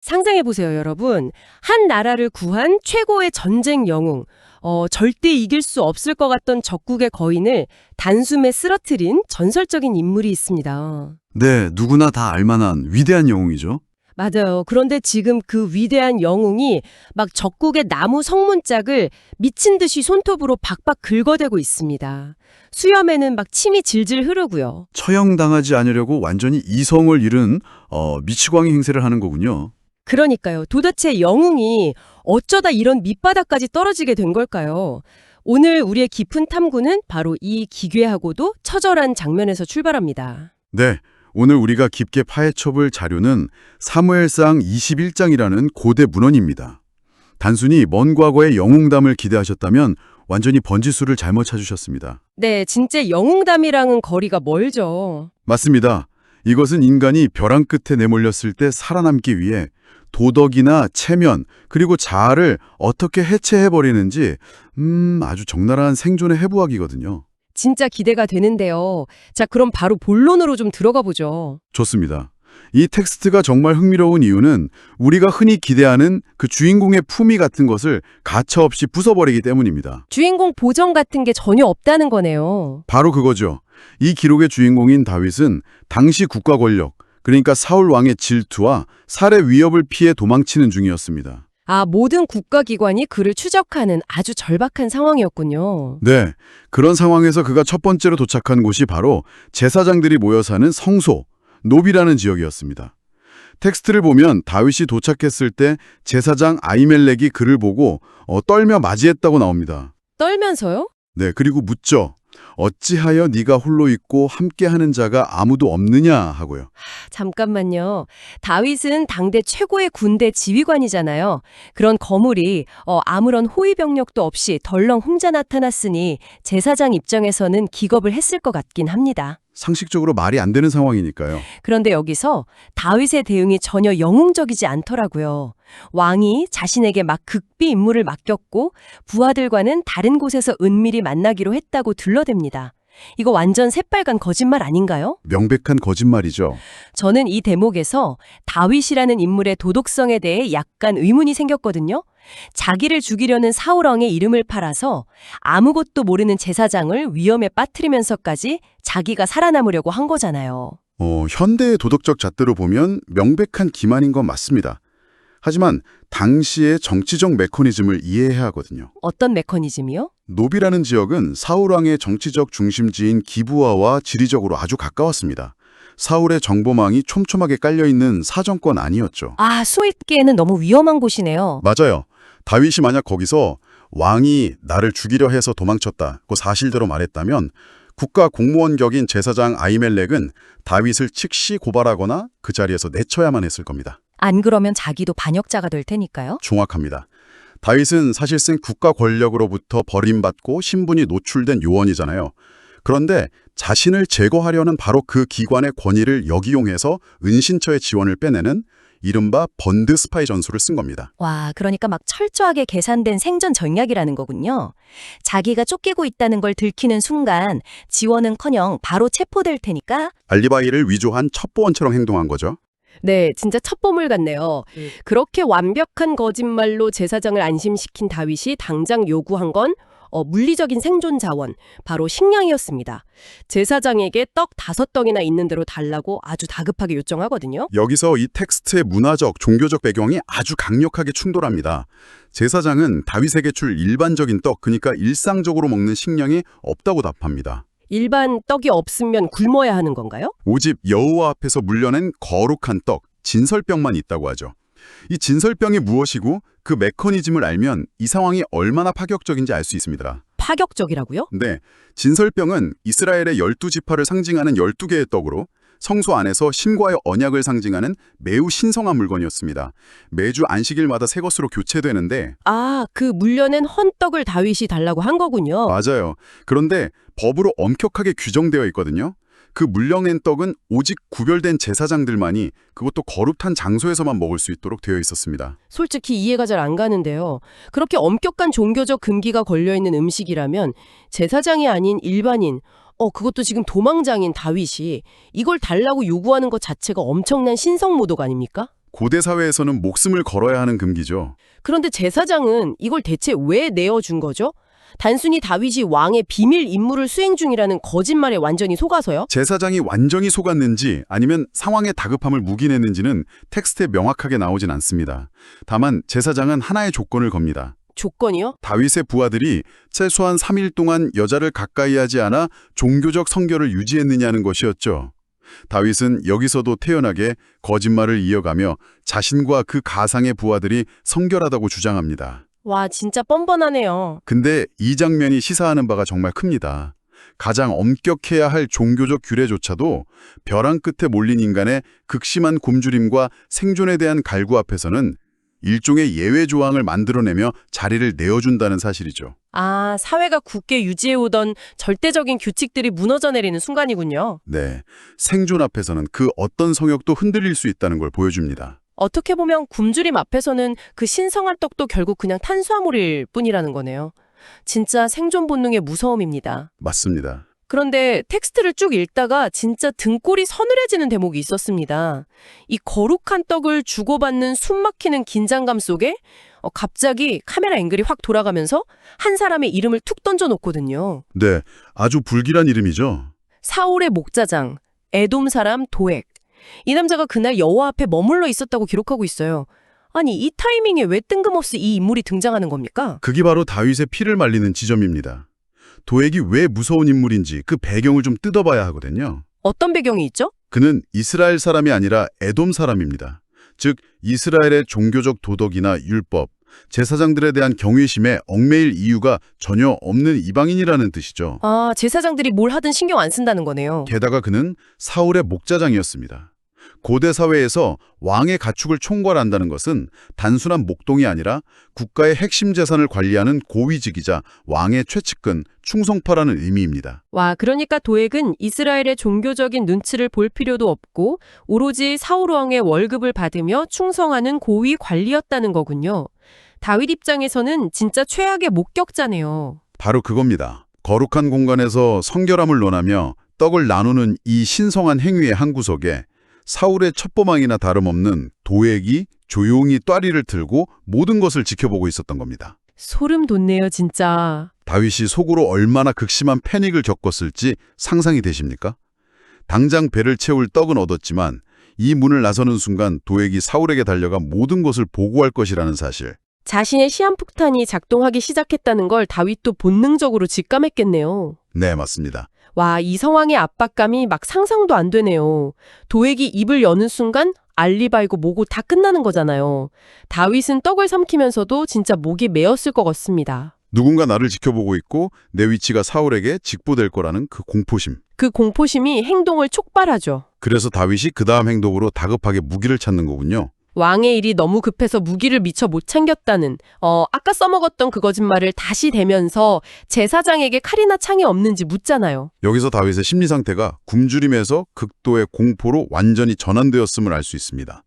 상상해 보세요, 여러분. 한 나라를 구한 최고의 전쟁 영웅, 절대 이길 수 없을 것 같던 적국의 거인을 단숨에 쓰러뜨린 전설적인 인물이 있습니다. 네, 누구나 다 알만한 위대한 영웅이죠. 맞아요. 그런데 지금 그 위대한 영웅이 막 적국의 나무 성문짝을 미친 듯이 손톱으로 박박 긁어대고 있습니다. 수염에는 막 침이 질질 흐르고요. 처형당하지 않으려고 완전히 이성을 잃은 미치광이 행세를 하는 거군요. 그러니까요. 도대체 영웅이 어쩌다 이런 밑바닥까지 떨어지게 된 걸까요? 오늘 우리의 깊은 탐구는 바로 이 기괴하고도 처절한 장면에서 출발합니다. 네, 오늘 우리가 깊게 파헤쳐볼 자료는 사무엘상 21장이라는 고대 문헌입니다. 단순히 먼 과거의 영웅담을 기대하셨다면 완전히 번지수를 잘못 찾으셨습니다. 네, 진짜 영웅담이랑은 거리가 멀죠. 맞습니다. 이것은 인간이 벼랑 끝에 내몰렸을 때 살아남기 위해 도덕이나 체면, 그리고 자아를 어떻게 해체해버리는지 아주 적나라한 생존의 해부학이거든요. 진짜 기대가 되는데요. 자, 그럼 바로 본론으로 좀 들어가 보죠. 좋습니다. 이 텍스트가 정말 흥미로운 이유는 우리가 흔히 기대하는 그 주인공의 품위 같은 것을 가차없이 부숴버리기 때문입니다. 주인공 보정 같은 게 전혀 없다는 거네요. 바로 그거죠. 이 기록의 주인공인 다윗은 당시 국가 권력, 그러니까 사울 왕의 질투와 살해 위협을 피해 도망치는 중이었습니다. 아, 모든 국가기관이 그를 추적하는 아주 절박한 상황이었군요. 네, 그런 상황에서 그가 첫 번째로 도착한 곳이 바로 제사장들이 모여 사는 성소, 노비라는 지역이었습니다. 텍스트를 보면 다윗이 도착했을 때 제사장 아히멜렉이 그를 보고 떨며 맞이했다고 나옵니다. 떨면서요? 네, 그리고 묻죠. 어찌하여 네가 홀로 있고 함께하는 자가 아무도 없느냐 하고요. 잠깐만요. 다윗은 당대 최고의 군대 지휘관이잖아요. 그런 거물이 아무런 호위 병력도 없이 덜렁 혼자 나타났으니 제사장 입장에서는 기겁을 했을 것 같긴 합니다. 상식적으로 말이 안 되는 상황이니까요. 그런데 여기서 다윗의 대응이 전혀 영웅적이지 않더라고요. 왕이 자신에게 막 극비 임무를 맡겼고 부하들과는 다른 곳에서 은밀히 만나기로 했다고 들러댑니다. 이거 완전 새빨간 거짓말 아닌가요? 명백한 거짓말이죠. 저는 이 대목에서 다윗이라는 인물의 도덕성에 대해 약간 의문이 생겼거든요. 자기를 죽이려는 사울왕의 이름을 팔아서 아무것도 모르는 제사장을 위험에 빠뜨리면서까지 자기가 살아남으려고 한 거잖아요. 현대의 도덕적 잣대로 보면 명백한 기만인 건 맞습니다. 하지만 당시의 정치적 메커니즘을 이해해야 하거든요. 어떤 메커니즘이요? 노비라는 지역은 사울왕의 정치적 중심지인 기부아와 지리적으로 아주 가까웠습니다. 사울의 정보망이 촘촘하게 깔려있는 사정권 아니었죠. 아, 숨기에는 너무 위험한 곳이네요. 맞아요. 다윗이 만약 거기서 왕이 나를 죽이려 해서 도망쳤다, 그 사실대로 말했다면 국가 공무원 격인 제사장 아히멜렉은 다윗을 즉시 고발하거나 그 자리에서 내쳐야만 했을 겁니다. 안 그러면 자기도 반역자가 될 테니까요. 정확합니다. 다윗은 사실상 국가 권력으로부터 버림받고 신분이 노출된 요원이잖아요. 그런데 자신을 제거하려는 바로 그 기관의 권위를 역이용해서 은신처의 지원을 빼내는 이른바 번드 스파이 전술을 쓴 겁니다. 와, 그러니까 막 철저하게 계산된 생존 전략이라는 거군요. 자기가 쫓기고 있다는 걸 들키는 순간 지원은커녕 바로 체포될 테니까. 알리바이를 위조한 첩보원처럼 행동한 거죠. 네, 진짜 첩보물 같네요. 그렇게 완벽한 거짓말로 제사장을 안심시킨 다윗이 당장 요구한 건 물리적인 생존 자원, 바로 식량이었습니다. 제사장에게 떡 5덩이나 있는 대로 달라고 아주 다급하게 요청하거든요. 여기서 이 텍스트의 문화적, 종교적 배경이 아주 강력하게 충돌합니다. 제사장은 다윗에게 줄 일반적인 떡, 그러니까 일상적으로 먹는 식량이 없다고 답합니다. 일반 떡이 없으면 굶어야 하는 건가요? 오직 여호와 앞에서 물려낸 거룩한 떡, 진설병만 있다고 하죠. 이 진설병이 무엇이고 그 메커니즘을 알면 이 상황이 얼마나 파격적인지 알 수 있습니다. 파격적이라고요? 네, 진설병은 이스라엘의 12지파를 상징하는 12개의 떡으로 성소 안에서 신과의 언약을 상징하는 매우 신성한 물건이었습니다. 매주 안식일마다 새 것으로 교체되는데 아, 그 물려낸 헌떡을 다윗이 달라고 한 거군요. 맞아요. 그런데 법으로 엄격하게 규정되어 있거든요. 그 물려낸 떡은 오직 구별된 제사장들만이 그것도 거룩한 장소에서만 먹을 수 있도록 되어 있었습니다. 솔직히 이해가 잘 안 가는데요. 그렇게 엄격한 종교적 금기가 걸려있는 음식이라면 제사장이 아닌 일반인, 그것도 지금 도망장인 다윗이 이걸 달라고 요구하는 것 자체가 엄청난 신성모독 아닙니까? 고대 사회에서는 목숨을 걸어야 하는 금기죠. 그런데 제사장은 이걸 대체 왜 내어준 거죠? 단순히 다윗이 왕의 비밀 임무를 수행 중이라는 거짓말에 완전히 속아서요? 제사장이 완전히 속았는지 아니면 상황의 다급함을 묵인했는지는 텍스트에 명확하게 나오진 않습니다. 다만 제사장은 하나의 조건을 겁니다. 조건이요? 다윗의 부하들이 최소한 3일 동안 여자를 가까이 하지 않아 종교적 성결을 유지했느냐는 것이었죠. 다윗은 여기서도 태연하게 거짓말을 이어가며 자신과 그 가상의 부하들이 성결하다고 주장합니다. 와, 진짜 뻔뻔하네요. 근데 이 장면이 시사하는 바가 정말 큽니다. 가장 엄격해야 할 종교적 규례조차도 벼랑 끝에 몰린 인간의 극심한 굶주림과 생존에 대한 갈구 앞에서는 일종의 예외 조항을 만들어내며 자리를 내어준다는 사실이죠. 아, 사회가 굳게 유지해오던 절대적인 규칙들이 무너져 내리는 순간이군요. 네, 생존 앞에서는 그 어떤 성역도 흔들릴 수 있다는 걸 보여줍니다. 어떻게 보면 굶주림 앞에서는 그 신성한 떡도 결국 그냥 탄수화물일 뿐이라는 거네요. 진짜 생존 본능의 무서움입니다. 맞습니다. 그런데 텍스트를 쭉 읽다가 진짜 등골이 서늘해지는 대목이 있었습니다. 이 거룩한 떡을 주고받는 숨막히는 긴장감 속에 갑자기 카메라 앵글이 확 돌아가면서 한 사람의 이름을 툭 던져놓거든요. 네, 아주 불길한 이름이죠. 사울의 목자장, 에돔 사람 도액. 이 남자가 그날 여호와 앞에 머물러 있었다고 기록하고 있어요. 아니, 이 타이밍에 왜 뜬금없이 이 인물이 등장하는 겁니까? 그게 바로 다윗의 피를 말리는 지점입니다. 도액이 왜 무서운 인물인지 그 배경을 좀 뜯어봐야 하거든요. 어떤 배경이 있죠? 그는 이스라엘 사람이 아니라 에돔 사람입니다. 즉 이스라엘의 종교적 도덕이나 율법, 제사장들에 대한 경외심에 얽매일 이유가 전혀 없는 이방인이라는 뜻이죠. 아, 제사장들이 뭘 하든 신경 안 쓴다는 거네요. 게다가 그는 사울의 목자장이었습니다. 고대 사회에서 왕의 가축을 총괄한다는 것은 단순한 목동이 아니라 국가의 핵심 재산을 관리하는 고위직이자 왕의 최측근, 충성파라는 의미입니다. 와, 그러니까 도액은 이스라엘의 종교적인 눈치를 볼 필요도 없고 오로지 사울 왕의 월급을 받으며 충성하는 고위 관리였다는 거군요. 다윗 입장에서는 진짜 최악의 목격자네요. 바로 그겁니다. 거룩한 공간에서 성결함을 논하며 떡을 나누는 이 신성한 행위의 한 구석에 사울의 첩보망이나 다름없는 도액이 조용히 또리를 틀고 모든 것을 지켜보고 있었던 겁니다. 소름 돋네요, 진짜. 다윗이 속으로 얼마나 극심한 패닉을 겪었을지 상상이 되십니까? 당장 배를 채울 떡은 얻었지만 이 문을 나서는 순간 도액이 사울에게 달려가 모든 것을 보고할 것이라는 사실. 자신의 시한폭탄이 작동하기 시작했다는 걸 다윗도 본능적으로 직감했겠네요. 네, 맞습니다. 와, 이 상황의 압박감이 막 상상도 안 되네요. 도액이 입을 여는 순간 알리바이고 뭐고 다 끝나는 거잖아요. 다윗은 떡을 삼키면서도 진짜 목이 메었을 것 같습니다. 누군가 나를 지켜보고 있고 내 위치가 사울에게 직보될 거라는 그 공포심. 그 공포심이 행동을 촉발하죠. 그래서 다윗이 그 다음 행동으로 다급하게 무기를 찾는 거군요. 왕의 일이 너무 급해서 무기를 미처 못 챙겼다는 아까 써먹었던 그 거짓말을 다시 대면서 제사장에게 칼이나 창이 없는지 묻잖아요. 여기서 다윗의 심리 상태가 굶주림에서 극도의 공포로 완전히 전환되었음을 알 수 있습니다.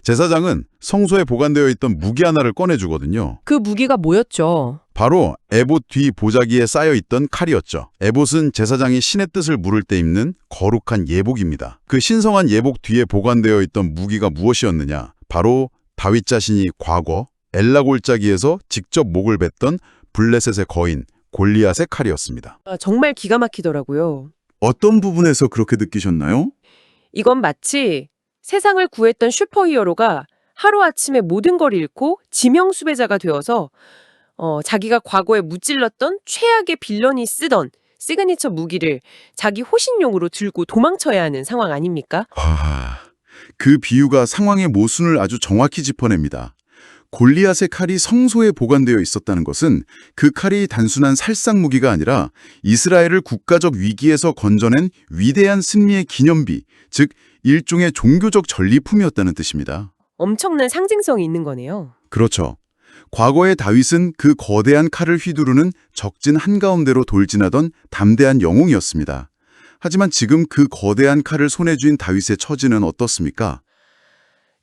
제사장은 성소에 보관되어 있던 무기 하나를 꺼내주거든요. 그 무기가 뭐였죠? 바로 에봇 뒤 보자기에 쌓여있던 칼이었죠. 에봇은 제사장이 신의 뜻을 물을 때 입는 거룩한 예복입니다. 그 신성한 예복 뒤에 보관되어 있던 무기가 무엇이었느냐? 바로 다윗 자신이 과거 엘라 골짜기에서 직접 목을 뱉던 블레셋의 거인 골리앗의 칼이었습니다. 정말 기가 막히더라고요. 어떤 부분에서 그렇게 느끼셨나요? 이건 마치 세상을 구했던 슈퍼히어로가 하루아침에 모든 걸 잃고 지명수배자가 되어서 자기가 과거에 무찔렀던 최악의 빌런이 쓰던 시그니처 무기를 자기 호신용으로 들고 도망쳐야 하는 상황 아닙니까? 그 비유가 상황의 모순을 아주 정확히 짚어냅니다. 골리앗의 칼이 성소에 보관되어 있었다는 것은 그 칼이 단순한 살상 무기가 아니라 이스라엘을 국가적 위기에서 건져낸 위대한 승리의 기념비, 즉 일종의 종교적 전리품이었다는 뜻입니다. 엄청난 상징성이 있는 거네요. 그렇죠. 과거의 다윗은 그 거대한 칼을 휘두르는 적진 한가운데로 돌진하던 담대한 영웅이었습니다. 하지만 지금 그 거대한 칼을 손에 쥔 다윗의 처지는 어떻습니까?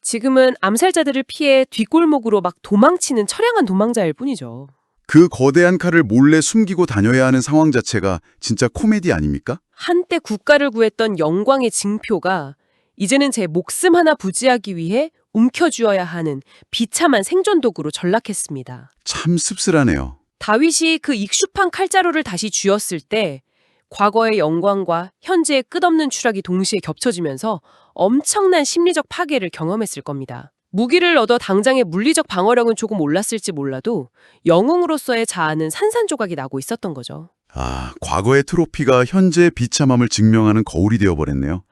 지금은 암살자들을 피해 뒷골목으로 막 도망치는 처량한 도망자일 뿐이죠. 그 거대한 칼을 몰래 숨기고 다녀야 하는 상황 자체가 진짜 코미디 아닙니까? 한때 국가를 구했던 영광의 징표가 이제는 제 목숨 하나 부지하기 위해 움켜쥐어야 하는 비참한 생존 도구로 전락했습니다. 참 씁쓸하네요. 다윗이 그 익슈판 칼자루를 다시 쥐었을 때 과거의 영광과 현재의 끝없는 추락이 동시에 겹쳐지면서 엄청난 심리적 파괴를 경험했을 겁니다. 무기를 얻어 당장의 물리적 방어력은 조금 올랐을지 몰라도 영웅으로서의 자아는 산산조각이 나고 있었던 거죠. 과거의 트로피가 현재의 비참함을 증명하는 거울이 되어버렸네요.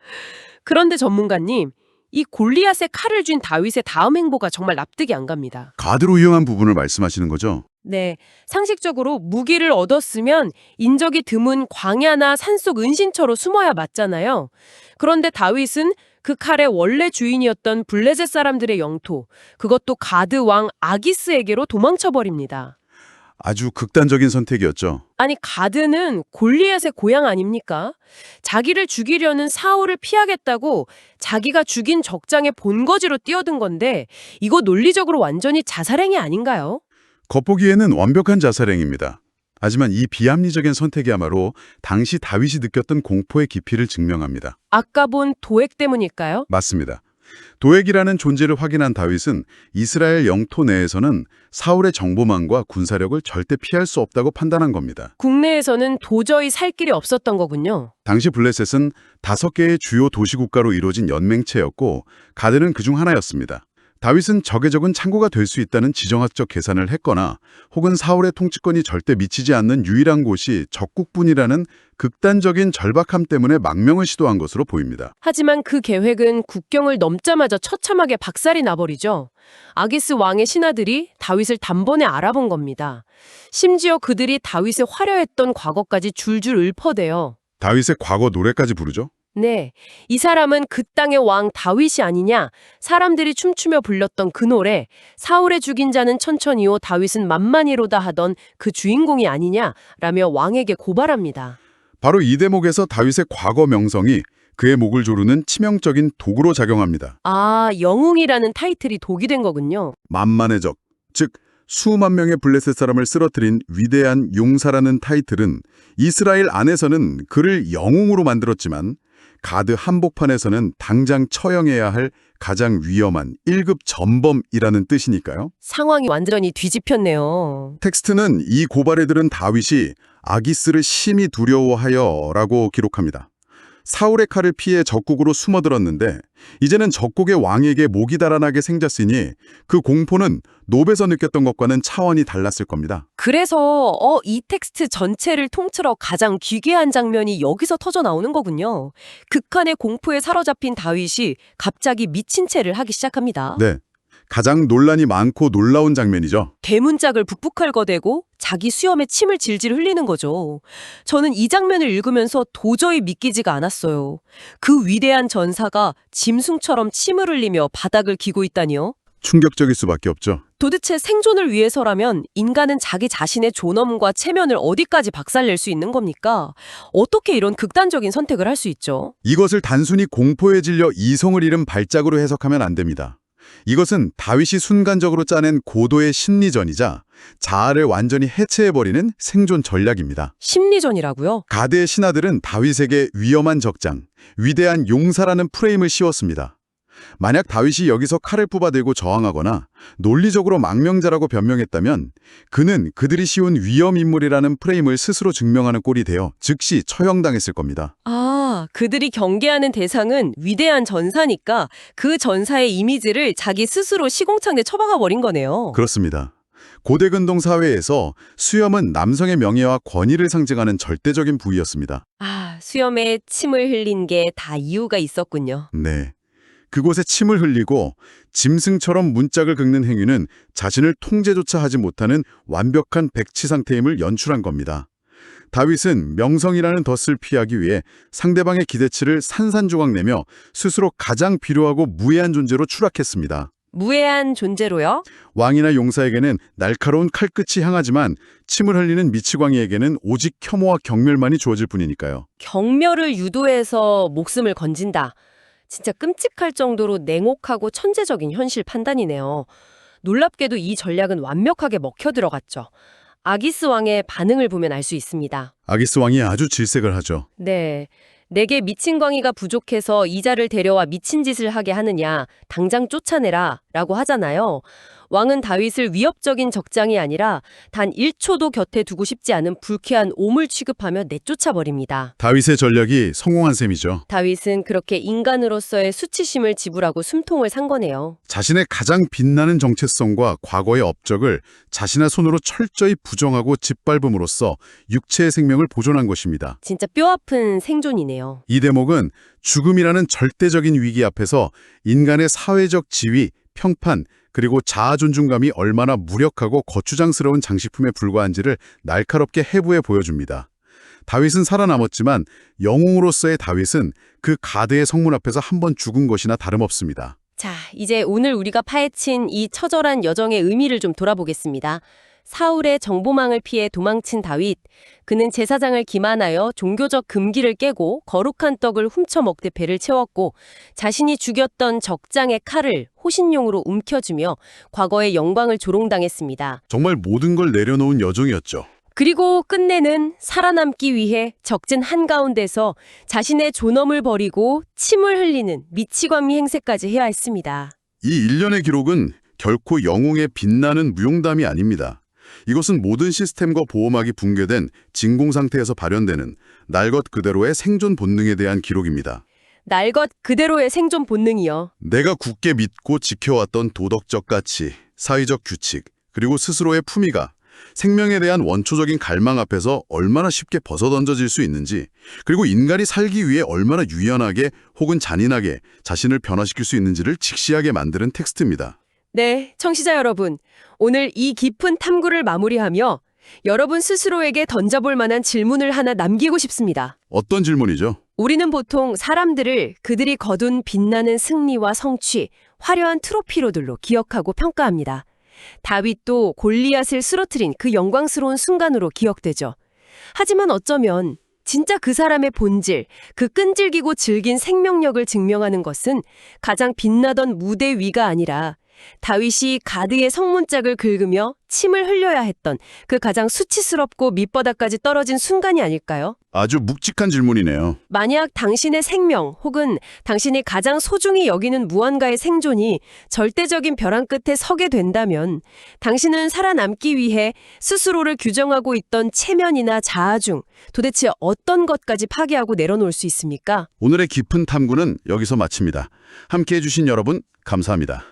그런데 전문가님, 이 골리앗의 칼을 쥔 다윗의 다음 행보가 정말 납득이 안 갑니다. 가드로 이용한 부분을 말씀하시는 거죠? 네, 상식적으로 무기를 얻었으면 인적이 드문 광야나 산속 은신처로 숨어야 맞잖아요. 그런데 다윗은 그 칼의 원래 주인이었던 블레셋 사람들의 영토, 그것도 가드 왕 아기스에게로 도망쳐버립니다. 아주 극단적인 선택이었죠. 아니, 가드는 골리앗의 고향 아닙니까? 자기를 죽이려는 사울을 피하겠다고 자기가 죽인 적장의 본거지로 뛰어든 건데 이거 논리적으로 완전히 자살행위 아닌가요? 겉보기에는 완벽한 자살행위입니다. 하지만 이 비합리적인 선택이야말로 당시 다윗이 느꼈던 공포의 깊이를 증명합니다. 아까 본 도액 때문일까요? 맞습니다. 도액이라는 존재를 확인한 다윗은 이스라엘 영토 내에서는 사울의 정보망과 군사력을 절대 피할 수 없다고 판단한 겁니다. 국내에서는 도저히 살 길이 없었던 거군요. 당시 블레셋은 5개의 주요 도시국가로 이루어진 연맹체였고 가드는 그중 하나였습니다. 다윗은 적의 적은 창고가 될 수 있다는 지정학적 계산을 했거나 혹은 사울의 통치권이 절대 미치지 않는 유일한 곳이 적국뿐이라는 극단적인 절박함 때문에 망명을 시도한 것으로 보입니다. 하지만 그 계획은 국경을 넘자마자 처참하게 박살이 나버리죠. 아기스 왕의 신하들이 다윗을 단번에 알아본 겁니다. 심지어 그들이 다윗의 화려했던 과거까지 줄줄 읊어대요. 다윗의 과거 노래까지 부르죠? 네, 이 사람은 그 땅의 왕 다윗이 아니냐, 사람들이 춤추며 불렀던 그 노래, 사울의 죽인 자는 천천히요 다윗은 만만히로다 하던 그 주인공이 아니냐라며 왕에게 고발합니다. 바로 이 대목에서 다윗의 과거 명성이 그의 목을 조르는 치명적인 도구로 작용합니다. 영웅이라는 타이틀이 독이 된 거군요. 만만의 적, 즉 수만 명의 블레셋 사람을 쓰러뜨린 위대한 용사라는 타이틀은 이스라엘 안에서는 그를 영웅으로 만들었지만 가드 한복판에서는 당장 처형해야 할 가장 위험한 1급 전범이라는 뜻이니까요. 상황이 완전히 뒤집혔네요. 텍스트는 이 고발에 들은 다윗이 아기스를 심히 두려워하여 라고 기록합니다. 사울의 칼을 피해 적국으로 숨어들었는데 이제는 적국의 왕에게 목이 달아나게 생겼으니 그 공포는 노베서 느꼈던 것과는 차원이 달랐을 겁니다. 그래서 이 텍스트 전체를 통틀어 가장 기괴한 장면이 여기서 터져 나오는 거군요. 극한의 공포에 사로잡힌 다윗이 갑자기 미친 채를 하기 시작합니다. 네, 가장 논란이 많고 놀라운 장면이죠. 대문짝을 북북 헐거대고 자기 수염에 침을 질질 흘리는 거죠. 저는 이 장면을 읽으면서 도저히 믿기지가 않았어요. 그 위대한 전사가 짐승처럼 침을 흘리며 바닥을 기고 있다니요. 충격적일 수밖에 없죠. 도대체 생존을 위해서라면 인간은 자기 자신의 존엄과 체면을 어디까지 박살낼 수 있는 겁니까? 어떻게 이런 극단적인 선택을 할 수 있죠? 이것을 단순히 공포에 질려 이성을 잃은 발작으로 해석하면 안 됩니다. 이것은 다윗이 순간적으로 짜낸 고도의 심리전이자 자아를 완전히 해체해버리는 생존 전략입니다. 심리전이라고요? 가드의 신하들은 다윗에게 위험한 적장, 위대한 용사라는 프레임을 씌웠습니다. 만약 다윗이 여기서 칼을 뽑아들고 저항하거나 논리적으로 망명자라고 변명했다면 그는 그들이 씌운 위험인물이라는 프레임을 스스로 증명하는 꼴이 되어 즉시 처형당했을 겁니다. 그들이 경계하는 대상은 위대한 전사니까 그 전사의 이미지를 자기 스스로 시공창에 처박아 버린 거네요. 그렇습니다. 고대 근동 사회에서 수염은 남성의 명예와 권위를 상징하는 절대적인 부위였습니다. 수염에 침을 흘린 게 다 이유가 있었군요. 네. 그곳에 침을 흘리고 짐승처럼 문짝을 긁는 행위는 자신을 통제조차 하지 못하는 완벽한 백치 상태임을 연출한 겁니다. 다윗은 명성이라는 덫을 피하기 위해 상대방의 기대치를 산산조각 내며 스스로 가장 비료하고 무해한 존재로 추락했습니다. 무해한 존재로요? 왕이나 용사에게는 날카로운 칼끝이 향하지만 침을 흘리는 미치광이에게는 오직 혐오와 경멸만이 주어질 뿐이니까요. 경멸을 유도해서 목숨을 건진다. 진짜 끔찍할 정도로 냉혹하고 천재적인 현실 판단이네요. 놀랍게도 이 전략은 완벽하게 먹혀 들어갔죠. 아기스 왕의 반응을 보면 알 수 있습니다. 아기스 왕이 아주 질색을 하죠. 네. 내게 미친 광이가 부족해서 이자를 데려와 미친 짓을 하게 하느냐, 당장 쫓아내라 라고 하잖아요. 왕은 다윗을 위협적인 적장이 아니라 단 1초도 곁에 두고 싶지 않은 불쾌한 오물 취급하며 내쫓아버립니다. 다윗의 전략이 성공한 셈이죠. 다윗은 그렇게 인간으로서의 수치심을 지불하고 숨통을 산 거네요. 자신의 가장 빛나는 정체성과 과거의 업적을 자신의 손으로 철저히 부정하고 짓밟음으로써 육체의 생명을 보존한 것입니다. 진짜 뼈아픈 생존이네요. 이 대목은 죽음이라는 절대적인 위기 앞에서 인간의 사회적 지위, 평판, 그리고 자아 존중감이 얼마나 무력하고 거추장스러운 장식품에 불과한지를 날카롭게 해부해 보여줍니다. 다윗은 살아남았지만 영웅으로서의 다윗은 그 가드의 성문 앞에서 한 번 죽은 것이나 다름없습니다. 자, 이제 오늘 우리가 파헤친 이 처절한 여정의 의미를 좀 돌아보겠습니다. 사울의 정보망을 피해 도망친 다윗. 그는 제사장을 기만하여 종교적 금기를 깨고 거룩한 떡을 훔쳐먹되 배를 채웠고 자신이 죽였던 적장의 칼을 호신용으로 움켜쥐며 과거의 영광을 조롱당했습니다. 정말 모든 걸 내려놓은 여정이었죠. 그리고 끝내는 살아남기 위해 적진 한가운데서 자신의 존엄을 버리고 침을 흘리는 미치광이 행세까지 해야 했습니다. 이 일련의 기록은 결코 영웅의 빛나는 무용담이 아닙니다. 이것은 모든 시스템과 보호막이 붕괴된 진공 상태에서 발현되는 날 것 그대로의 생존 본능에 대한 기록입니다. 날 것 그대로의 생존 본능이요. 내가 굳게 믿고 지켜왔던 도덕적 가치, 사회적 규칙, 그리고 스스로의 품위가 생명에 대한 원초적인 갈망 앞에서 얼마나 쉽게 벗어던져질 수 있는지, 그리고 인간이 살기 위해 얼마나 유연하게 혹은 잔인하게 자신을 변화시킬 수 있는지를 직시하게 만드는 텍스트입니다. 네, 청취자 여러분. 오늘 이 깊은 탐구를 마무리하며 여러분 스스로에게 던져볼 만한 질문을 하나 남기고 싶습니다. 어떤 질문이죠? 우리는 보통 사람들을 그들이 거둔 빛나는 승리와 성취, 화려한 트로피로들로 기억하고 평가합니다. 다윗도 골리앗을 쓰러뜨린 그 영광스러운 순간으로 기억되죠. 하지만 어쩌면 진짜 그 사람의 본질, 그 끈질기고 질긴 생명력을 증명하는 것은 가장 빛나던 무대 위가 아니라 다윗이 가드의 성문짝을 긁으며 침을 흘려야 했던 그 가장 수치스럽고 밑바닥까지 떨어진 순간이 아닐까요? 아주 묵직한 질문이네요. 만약 당신의 생명 혹은 당신이 가장 소중히 여기는 무언가의 생존이 절대적인 벼랑 끝에 서게 된다면 당신은 살아남기 위해 스스로를 규정하고 있던 체면이나 자아 중 도대체 어떤 것까지 파괴하고 내려놓을 수 있습니까? 오늘의 깊은 탐구는 여기서 마칩니다. 함께해 주신 여러분 감사합니다.